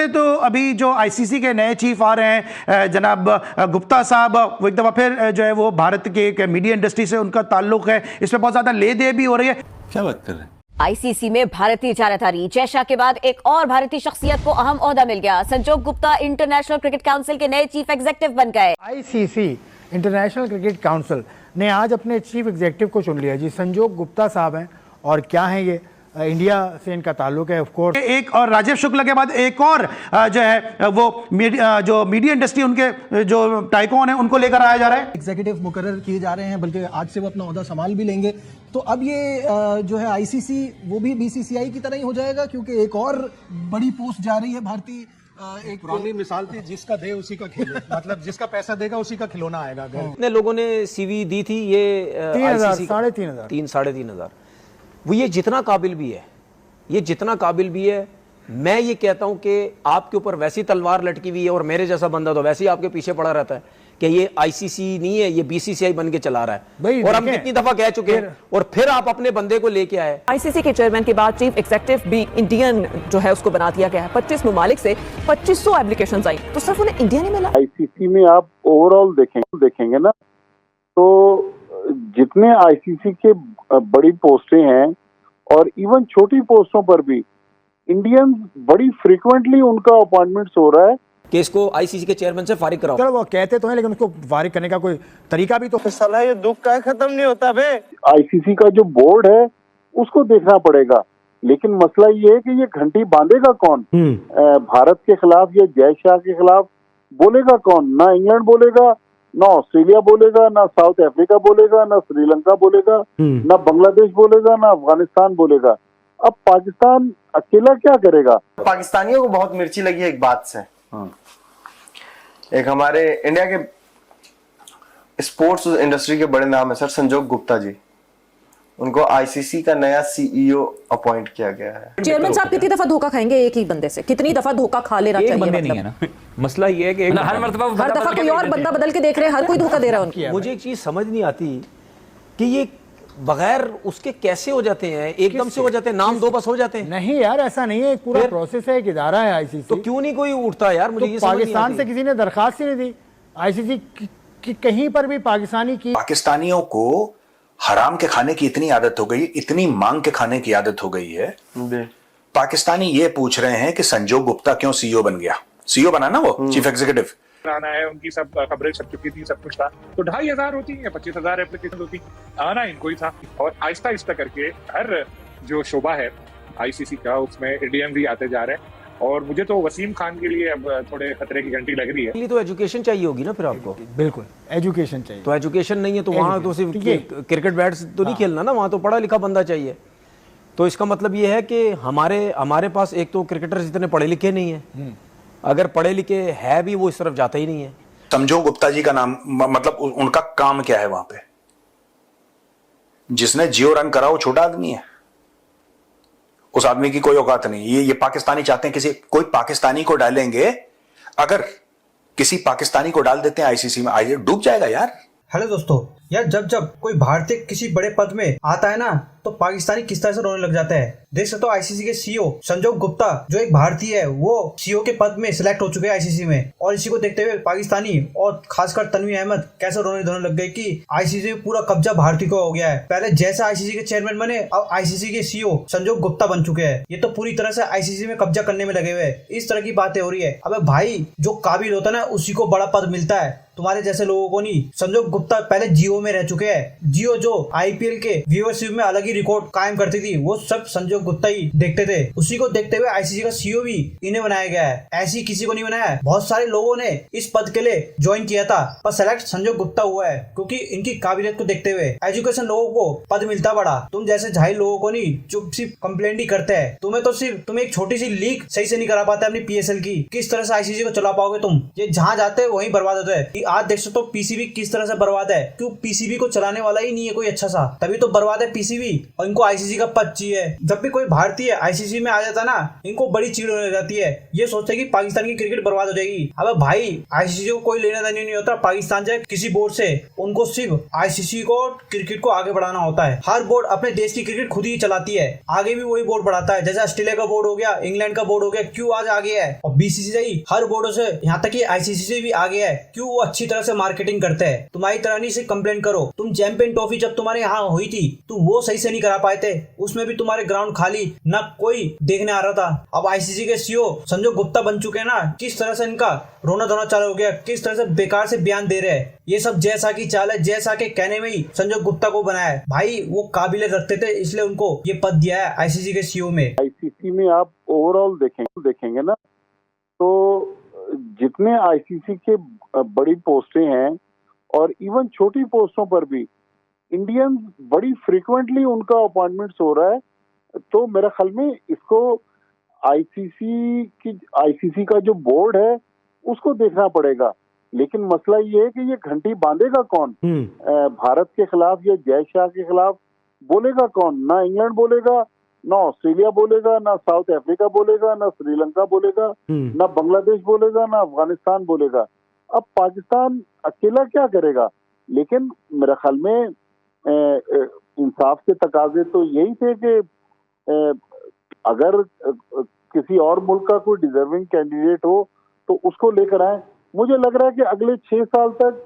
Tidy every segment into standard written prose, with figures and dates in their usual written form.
तो अभी जो आईसीसी के नए चीफ आ रहे हैं जनाब गुप्ता साहब, वो एक दफा फिर जो है वो भारत के एक मीडिया इंडस्ट्री से उनका ताल्लुक है, इसमें बहुत ज्यादा ले दे भी हो रही है। क्या बात कर रहे हैं? आईसीसी में भारतीय जाराधारी जय शाह के बाद एक और भारतीय शख्सियत को अहम ओहदा मिल गया। संजोग गुप्ता इंटरनेशनल क्रिकेट काउंसिल के नए चीफ एग्जीक्यूटिव बन गए। आईसीसी इंटरनेशनल क्रिकेट काउंसिल ने आज अपने चीफ एग्जीक्यूटिव को चुन लिया जी। संजोग गुप्ता साहब हैं और क्या है ये, इंडिया से इनका ताल्लुक है ऑफ कोर्स। एक और राजीव शुक्ला के बाद एक और जो है वो जो मीडिया इंडस्ट्री उनके जो टाइकॉन है उनको लेकर आया जा रहा है। एग्जीक्यूटिव मुकर्रर किए जा रहे हैं, बल्कि आज से वो अपना ओहदा संभाल भी लेंगे। तो अब ये जो है आईसीसी वो भी बीसीसीआई की तरह ही हो जाएगा, क्योंकि एक और बड़ी पोस्ट जा रही है भारतीय। एक पुरानी मिसाल थी, जिसका दे उसी का खेले, मतलब जिसका पैसा देगा उसी का खिलौना आएगा। कितने लोगों ने सीवी दी थी? ये 3,500 वो ये जितना काबिल भी है, ये जितना काबिल भी है, मैं ये कहता हूं कि आपके ऊपर वैसी तलवार लटकी हुई है और मेरे जैसा बंदा तो वैसे ही आपके पीछे पड़ा रहता है कि ये आईसीसी नहीं है, ये बीसीसीआई बन के चला रहा है। और हम कितनी दफा कह चुके हैं, और फिर आप अपने बंदे को लेके आए। आईसीसी के चेयरमैन के बाद चीफ एग्जीक्यूटिव भी इंडियन जो है उसको बना दिया गया है। 25 ममालिक से 2500 एप्लीकेशंस आई, तो सिर्फ उन्हें इंडिया नहीं मिला। आईसीसी में आप ओवरऑल देखेंगे ना, तो जितने आईसीसी के बड़ी पोस्टें हैं और इवन छोटी पोस्टों पर भी इंडियन बड़ी फ्रीक्वेंटली उनका अपॉइंटमेंट्स हो रहा है कि इसको आईसीसी के चेयरमैन से फारिग कराओ। चलो वो कहते तो हैं, लेकिन उसको फारिग करने का कोई तरीका भी तो साला ये दुख का खत्म नहीं होता बे। आईसीसी का जो बोर्ड है उसको देखना पड़ेगा, लेकिन मसला ये है कि ये घंटी बांधेगा कौन? भारत के खिलाफ या जय शाह के खिलाफ बोलेगा कौन? ना इंग्लैंड बोलेगा, ना ऑस्ट्रेलिया बोलेगा, ना साउथ अफ्रीका बोलेगा, ना श्रीलंका बोलेगा, ना बांग्लादेश बोलेगा, ना अफगानिस्तान बोलेगा। अब पाकिस्तान अकेला क्या करेगा? पाकिस्तानियों को बहुत मिर्ची लगी है एक बात से। एक हमारे इंडिया के स्पोर्ट्स इंडस्ट्री के बड़े नाम है सर, संजोग गुप्ता जी। उनको आईसीसी का नया सीईओ अपॉइंट किया गया है। चेयरमैन साहब कितनी दफा धोखा खाएंगे एक ही बंदे से? कितनी दफा धोखा खा लेना चाहिए? बंदे नहीं है ना, मसला ये है कि हर दफा कोई और बंदा बदल के देख रहे हैं, हर कोई धोखा दे रहा है उनको। मुझे एक चीज समझ नहीं आती कि ये बगैर उसके कैसे हो जाते हैं, एकदम से हो जाते हैं, नाम दो बस हो जाते हैं। नहीं यार, ऐसा नहीं है, एक पूरा प्रोसेस है, एक इदारा है आईसीसी। तो क्यों नहीं कोई उठता यार? मुझे ये पाकिस्तान से किसी ने दरखास्त ही नहीं दी आईसीसी की कहीं पर भी पाकिस्तानी की। पाकिस्तानियों को हराम के खाने की इतनी आदत हो गई, इतनी मांग के खाने की आदत हो गई है। पाकिस्तानी ये पूछ रहे हैं कि संजोग गुप्ता क्यों सीईओ बन गया? सीईओ बना ना वो, चीफ एग्जीक्यूटिव। आना है, उनकी सब खबरें छप चुकी थी, सब कुछ था। तो 2,500 होती है, 25,000 एप्लीकेशन होती, आना इनको ही था। और आहिस्ता आहिस्ता करके हर जो शोबा है आईसीसी का, उसमें इंडियन भी आते जा रहे हैं। और मुझे तो वसीम खान के लिए अब थोड़े खतरे की घंटी लग रही है। तो एजुकेशन चाहिए होगी ना फिर आपको? बिल्कुल एजुकेशन चाहिए। तो एजुकेशन नहीं है तो वहाँ तो सिर्फ क्रिकेट बैट तो नहीं खेलना ना, वहाँ तो पढ़ा लिखा बंदा चाहिए। तो इसका मतलब ये है कि हमारे पास एक तो क्रिकेटर्स इतने पढ़े लिखे नहीं है, अगर पढ़े लिखे है भी वो इस तरफ जाता ही नहीं है। संजोग गुप्ता जी का नाम, मतलब उनका काम क्या है वहां पे? जिसने जियो रन करा वो छोटा आदमी है, उस आदमी की कोई औकात नहीं। ये पाकिस्तानी चाहते हैं कोई पाकिस्तानी को डालेंगे, अगर किसी पाकिस्तानी को डाल देते हैं आईसीसी में, आई डूब जाएगा यार। हेलो दोस्तों, यार जब कोई भारतीय किसी बड़े पद में आता है ना, तो पाकिस्तानी किस तरह से रोने लग जाता है। देख सकते हो आईसीसी के सीईओ संजोग गुप्ता, जो एक भारतीय है, वो सीईओ के पद में सिलेक्ट हो चुके हैं आईसीसी में। और इसी को देखते हुए पाकिस्तानी और खासकर तनवीर अहमद कैसे रोने धोने लग गए कि आईसीसी में पूरा कब्जा भारतीय को हो गया है। पहले जैसा आईसीसी के चेयरमैन बने, अब आईसीसी के सीईओ संजोग गुप्ता बन चुके हैं। ये तो पूरी तरह से आईसीसी में कब्जा करने में लगे हुए हैं। इस तरह की बातें हो रही है। अब भाई, जो काबिल होता है ना, उसी को बड़ा पद मिलता है, तुम्हारे जैसे लोगों को नहीं। संजोग गुप्ता पहले जियो में रह चुके हैं। जियो जो आईपीएल के व्यूअरशिप में अलग ही रिकॉर्ड कायम करती थी, वो सब संजोग गुप्ता ही देखते थे। उसी को देखते हुए आईसीसी का सीईओ भी इन्हें बनाया गया है, ऐसी किसी को नहीं बनाया है। बहुत सारे लोगों ने इस पद के लिए ज्वाइन किया था, पर सेलेक्ट संजोग गुप्ता हुआ है, क्योंकि इनकी काबिलियत को देखते हुए। एजुकेशन लोगों को पद मिलता बड़ा, तुम जैसे जाहिल लोगों को नहीं, जो सिर्फ कंप्लेंट ही करते हैं। तुम एक छोटी सी लीग सही से नहीं करा पाते अपनी पीएसएल की, किस तरह से आईसीसी को चला पाओगे तुम? ये जहां जाते हैं वहीं बर्बाद होते हैं। आज देख सकते हो पीसीबी किस तरह से बर्बाद है। क्यों? पीसीबी को चलाने वाला ही नहीं है कोई अच्छा सा, तभी तो बर्बाद है पीसीबी और इनको आईसीसी का पद चाहिए। जब भी कोई भारतीय आईसीसी में आ जाता ना, इनको बड़ी चिढ़ होने जाती है, ये सोचते हैं कि पाकिस्तान की क्रिकेट बर्बाद हो जाएगी। अब भाई आईसीसी को कोई लेना देना नहीं होता पाकिस्तान से किसी बोर्ड से, उनको सिर्फ आईसीसी को क्रिकेट को आगे बढ़ाना होता है। हर बोर्ड अपने देश की क्रिकेट खुद ही चलाती है, आगे भी वही बोर्ड बढ़ाता है। जैसे ऑस्ट्रेलिया का बोर्ड हो गया, इंग्लैंड का बोर्ड हो गया, क्यों आज आगे है। और बीसीसीआई हर बोर्डों से, यहाँ तक कि आईसीसी से भी आगे है, क्यों वो अच्छी तरह से मार्केटिंग करते हैं। तुम्हारी तरह नहीं से कंप्लेंट करो, तुम चैंपियन ट्रॉफी जब तुम्हारे यहाँ हुई थी तुम वो सही से नहीं करा पाए थे, उसमें भी तुम्हारे ग्राउंड खाली, ना कोई देखने आ रहा था। अब आईसीसी के सीईओ संजय गुप्ता बन चुके हैं ना, किस तरह से इनका रोना धोना चालू हो गया, किस तरह से बेकार से बयान दे रहे हैं। ये सब जैसा की चाल है, जैसा के कहने में ही संजय गुप्ता को बनाया है। भाई वो काबिल रखते थे इसलिए उनको ये पद दिया है आईसीसी के सीईओ में। आईसीसी में आप ओवरऑल देखेंगे ना, तो जितने आईसीसी के बड़ी पोस्टें हैं और इवन छोटी पोस्टों पर भी इंडियन बड़ी फ्रीक्वेंटली उनका अपॉइंटमेंट्स हो रहा है। तो मेरा ख्याल में इसको आईसीसी का जो बोर्ड है उसको देखना पड़ेगा। लेकिन मसला ये है कि ये घंटी बांधेगा कौन? भारत के खिलाफ या जय शाह के खिलाफ बोलेगा कौन? ना इंग्लैंड बोलेगा, ना ऑस्ट्रेलिया बोलेगा, ना साउथ अफ्रीका बोलेगा, ना श्रीलंका बोलेगा, ना बांग्लादेश बोलेगा, ना अफगानिस्तान बोलेगा। अब पाकिस्तान अकेला क्या करेगा? लेकिन मेरे ख्याल में इंसाफ के तकाजे तो यही थे कि अगर किसी और मुल्क का कोई डिजर्विंग कैंडिडेट हो तो उसको लेकर आए। मुझे लग रहा है कि अगले 6 साल तक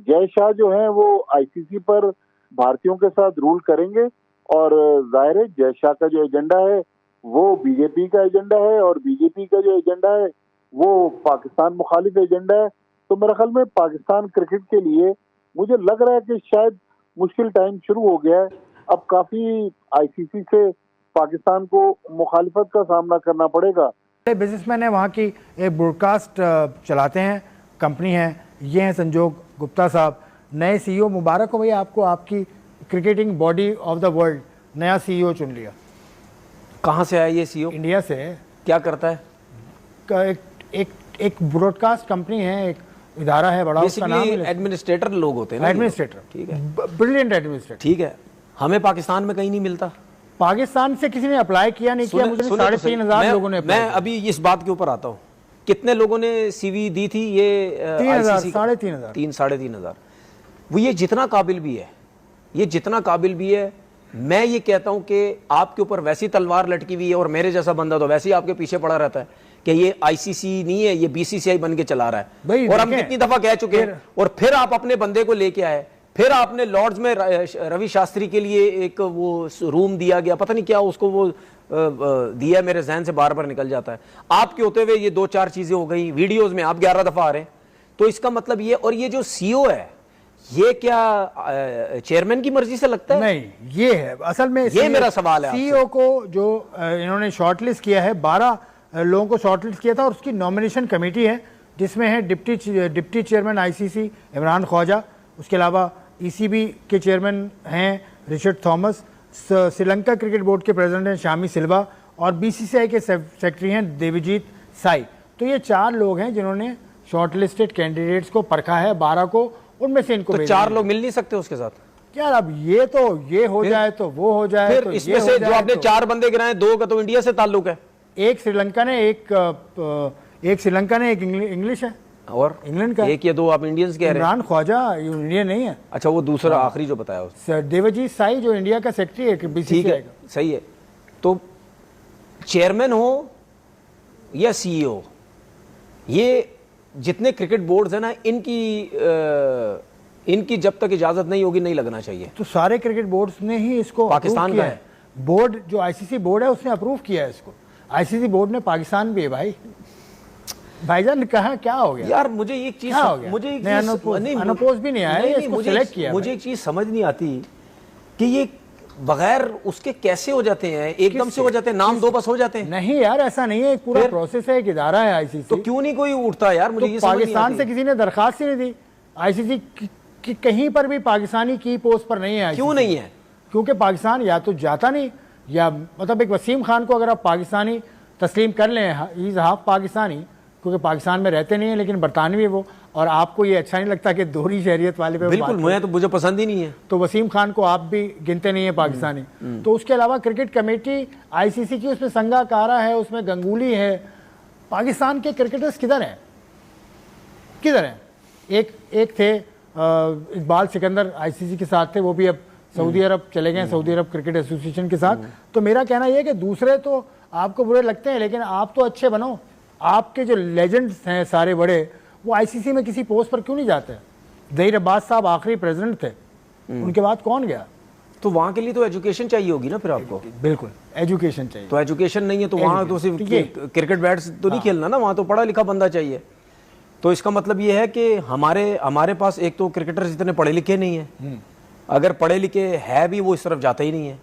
जय शाह जो है वो आईसीसी पर भारतीयों के साथ रूल करेंगे और जाहिर है जय शाह का जो एजेंडा है वो बीजेपी का एजेंडा है और बीजेपी का जो एजेंडा है वो पाकिस्तान मुखालिफ एजेंडा है। तो मेरे ख्याल में पाकिस्तान क्रिकेट के लिए मुझे लग रहा है कि शायद मुश्किल टाइम शुरू हो गया है। अब काफी आईसीसी से पाकिस्तान को मुखालिफत का सामना करना पड़ेगा। बिजनेसमैन है, वहाँ की एक ब्रॉडकास्ट चलाते हैं, कंपनी है, ये हैं संजोग गुप्ता साहब, नए सीईओ। मुबारक हो भैया आपको, आपकी cricketing body of the world नया सीईओ चुन लिया। कहाँ से आया ये सीईओ? इंडिया से है। क्या करता है? एक ब्रॉडकास्ट कंपनी है, एक इदारा है बड़ा, उसका नाम है एडमिनिस्ट्रेटर लोग होते हैं ना, एडमिनिस्ट्रेटर। ठीक है, ब्रिलियंट एडमिनिस्ट्रेटर। ठीक है, हमें पाकिस्तान में कहीं नहीं मिलता। पाकिस्तान से किसी ने अप्लाई किया नहीं किया, मुझे 3,500 लोगों ने। मैं अभी इस बात के ऊपर आता हूँ, कितने लोगों ने सीवी दी थी? ये 3,000, 3,500, 3,500। वो ये जितना काबिल भी है, ये जितना काबिल भी है, मैं ये कहता हूं कि आपके ऊपर वैसी तलवार लटकी हुई है और मेरे जैसा बंदा तो वैसे ही आपके पीछे पड़ा रहता है कि ये आईसीसी नहीं है, ये बीसीसीआई बन के चला रहा है। और हम कितनी दफा कह चुके हैं, और फिर आप अपने बंदे को लेके आए, फिर आपने लॉर्ड्स में रवि शास्त्री के लिए एक वो रूम दिया गया, पता नहीं क्या उसको वो दिया, मेरे जहन से बार बार निकल जाता है। आपके होते हुए ये 2-4 चीजें हो गई, वीडियोस में आप 11 दफा आ रहे हैं। तो इसका मतलब ये, और ये जो सीईओ है ये क्या चेयरमैन की मर्जी से लगता है? नहीं, ये है असल में, ये मेरा सवाल है। सीईओ को जो इन्होंने शॉर्टलिस्ट किया है, 12 लोगों को शॉर्टलिस्ट किया था और उसकी नॉमिनेशन कमेटी है जिसमें है deputy chairman ICC Imran Khwaja, उसके अलावा ईसीबी के चेयरमैन हैं Richard Thomas, Sri Lanka cricket board के प्रेसिडेंट हैं शामी सिल्वा और बीसीसीआई के सेक्रेटरी हैं देवजीत साई। तो ये 4 लोग हैं जिन्होंने शॉर्टलिस्टेड कैंडिडेट्स को परखा है, 12 को, उनमें से इनको तो 4 लोग मिल नहीं सकते उसके साथ यार? अब ये हो जाए तो वो हो जाए, फिर तो इसमें से जो आपने 4 बंदे गिराए, 2 का तो इंडिया से ताल्लुक है, एक श्रीलंका ने, एक श्रीलंका ने, एक इंग्लिश है और इंग्लैंड का। 1 या 2 आप इंडियंस कह रहे हैं। इमरान ख्वाजा इंडियन नहीं है। अच्छा, वो दूसरा आखिरी जो बताया उसने, देवजीत साई जो इंडिया का सेक्रेटरी है बीसीसीआई का। सही है। तो चेयरमैन हो या सीईओ, ये जितने क्रिकेट बोर्ड्स हैं ना, इनकी जब तक इजाजत नहीं होगी नहीं लगना चाहिए। तो सारे क्रिकेट बोर्ड्स ने ही इसको पाकिस्तान का है बोर्ड, जो आईसीसी बोर्ड है उसने अप्रूव किया है इसको। आईसीसी बोर्ड ने पाकिस्तान भी है भाईजान, कहा क्या हो गया यार? मुझे एक चीज अनपोज भी नहीं आया, इसको सिलेक्ट किया। मुझे एक चीज समझ नहीं आती कि ये बगैर उसके कैसे हो जाते हैं, एकदम से हो जाते हैं, नाम 2 बस हो जाते हैं। नहीं यार, ऐसा नहीं है, एक पूरा प्रोसेस है, एक इदारा है आईसीसी। तो क्यों नहीं कोई उठता यार? मुझे ये समझ नहीं आती। पाकिस्तान से किसी ने दरखास्त ही नहीं दी आईसीसी की, कहीं पर भी पाकिस्तानी की पोस्ट पर नहीं है। क्यों नहीं है? क्योंकि पाकिस्तान या तो जाता नहीं, या मतलब एक वसीम खान को अगर आप पाकिस्तानी तस्लीम कर लें, इज हाफ पाकिस्तानी, क्योंकि पाकिस्तान में रहते नहीं है लेकिन बरतानवी है वो, और आपको ये अच्छा नहीं लगता कि दोहरी शहरियत वाले पे बिल्कुल, मुझे पसंद ही नहीं है। तो वसीम खान को आप भी गिनते नहीं है पाकिस्तानी। तो उसके अलावा क्रिकेट कमेटी आईसीसी की, उसमें संगाकारा है, उसमें गंगूली है। पाकिस्तान के क्रिकेटर्स किधर हैं, किधर हैं? एक थे इकबाल सिकंदर आईसीसी के साथ थे, वो भी अब सऊदी अरब चले गए, सऊदी अरब क्रिकेट एसोसिएशन के साथ। तो मेरा कहना यह है कि दूसरे तो आपको बुरे लगते हैं लेकिन आप तो अच्छे बनो। आपके जो लेजेंड्स हैं सारे बड़े, वो आईसीसी में किसी पोस्ट पर क्यों नहीं जाते? ज़हीर अब्बास साहब आखिरी प्रेसिडेंट थे, उनके बाद कौन गया? तो वहाँ के लिए तो एजुकेशन चाहिए होगी ना फिर आपको। बिल्कुल एजुकेशन चाहिए। तो एजुकेशन नहीं है तो वहाँ तो सिर्फ क्रिकेट बैट्स तो नहीं खेलना ना, वहाँ तो पढ़ा लिखा बंदा चाहिए। तो इसका मतलब ये है कि हमारे पास एक तो क्रिकेटर्स इतने पढ़े लिखे नहीं है, अगर पढ़े लिखे है भी वो इस तरफ जाता ही नहीं है।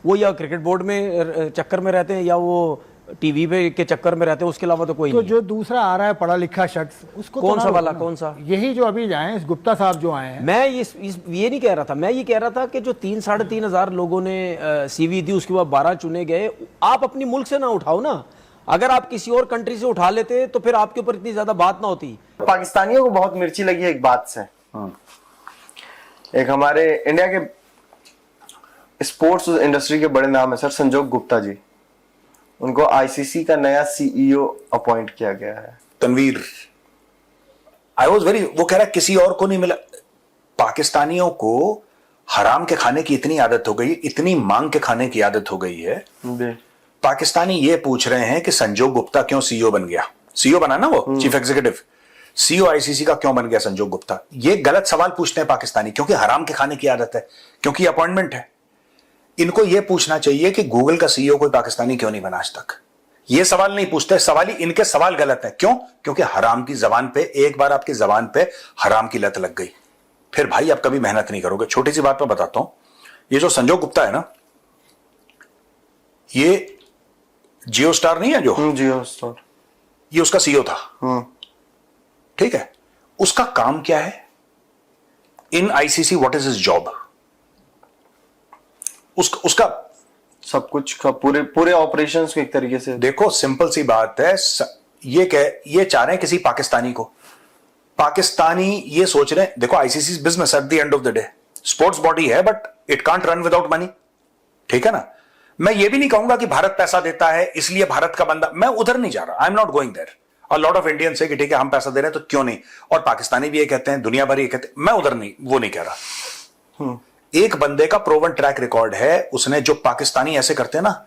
वो या क्रिकेट बोर्ड में चक्कर में रहते हैं या वो टीवी पे के चक्कर में रहते हैं, उसके अलावा तो कोई तो नहीं। जो दूसरा आ रहा है पढ़ा लिखा शख्स, उसको कौन तो सा ना वाला, रोकना। कौन सा? यही जो अभी आए हैं, गुप्ता साहब जो आए हैं। मैं ये नहीं कह रहा था, मैं ये कह रहा था कि जो 3-3.5 हजार लोगों ने सीवी दी, उसके बाद 12 चुने गए। आप अपनी मुल्क से ना उठाओ ना, अगर आप किसी और कंट्री से उठा लेते तो फिर आपके ऊपर इतनी ज्यादा बात ना होती। पाकिस्तानियों को बहुत मिर्ची लगी है एक बात से। एक हमारे इंडिया के स्पोर्ट्स इंडस्ट्री के बड़े नाम है सर, संजोग गुप्ता जी। उनको आईसीसी का नया सीईओ अपॉइंट किया गया है। तनवीर, आई वॉज वेरी, वो कह रहा है किसी और को नहीं मिला। पाकिस्तानियों को हराम के खाने की इतनी आदत हो गई, इतनी मांग के खाने की आदत हो गई है। पाकिस्तानी ये पूछ रहे हैं कि संजोग गुप्ता क्यों सीईओ बन गया। सीईओ बना ना वो, चीफ एग्जीक्यूटिव। सीईओ आईसीसी का क्यों बन गया संजोग गुप्ता? ये गलत सवाल पूछते हैं पाकिस्तानी, क्योंकि हराम के खाने की आदत है, क्योंकि अपॉइंटमेंट है। इनको यह पूछना चाहिए कि गूगल का सीईओ कोई पाकिस्तानी क्यों नहीं बना आज तक। ये सवाल नहीं पूछते, सवाल ही इनके सवाल गलत है। क्यों? क्योंकि हराम की जबान पे, एक बार आपकी जबान पे हराम की लत लग गई, फिर भाई आप कभी मेहनत नहीं करोगे। छोटी सी बात मैं बताता हूं, ये जो संजोग गुप्ता है ना, ये जियो स्टार नहीं है जो, जियो स्टार, ये उसका सीईओ था। ठीक है, उसका काम क्या है इन ICC? What is his job? उसका सब कुछ का पूरे ऑपरेशंस को एक तरीके से देखो, सिंपल सी बात है। ये चाह रहे हैं किसी पाकिस्तानी को, पाकिस्तानी ये सोच रहे हैं, देखो ICC business at the end of the day, sports body है but it can't run without money. ठीक है ना? मैं ये भी नहीं कहूंगा कि भारत पैसा देता है इसलिए भारत का बंदा, मैं उधर नहीं जा रहा, I am not going there. A lot of Indians से कि ठीक है हम पैसा दे रहे हैं तो क्यों नहीं, और पाकिस्तानी भी ये कहते हैं, दुनिया भर ये कहते हैं, मैं उधर नहीं, वो नहीं कह रहा। एक बंदे का प्रोवन ट्रैक रिकॉर्ड है, उसने जो पाकिस्तानी ऐसे करते हैं ना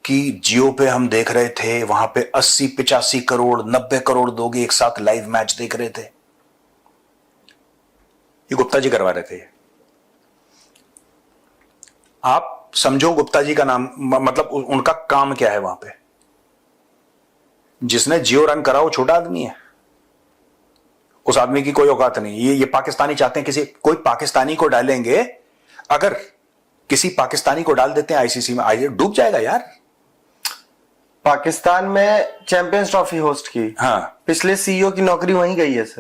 कि जियो पे हम देख रहे थे, वहां पे 80-85 करोड़ 90 करोड़ लोग एक साथ लाइव मैच देख रहे थे, ये गुप्ता जी करवा रहे थे। आप समझो गुप्ता जी का नाम, मतलब उनका काम क्या है वहां पे। जिसने जियो रन करा वो छोटा आदमी है, उस आदमी की कोई औकात नहीं। ये पाकिस्तानी चाहते हैं किसी, कोई पाकिस्तानी को डालेंगे, अगर किसी पाकिस्तानी को डाल देते हैं आईसीसी में, आई डूब जाएगा यार। पाकिस्तान में चैंपियंस ट्रॉफी होस्ट की, हाँ, पिछले सीईओ की नौकरी वहीं गई है सर।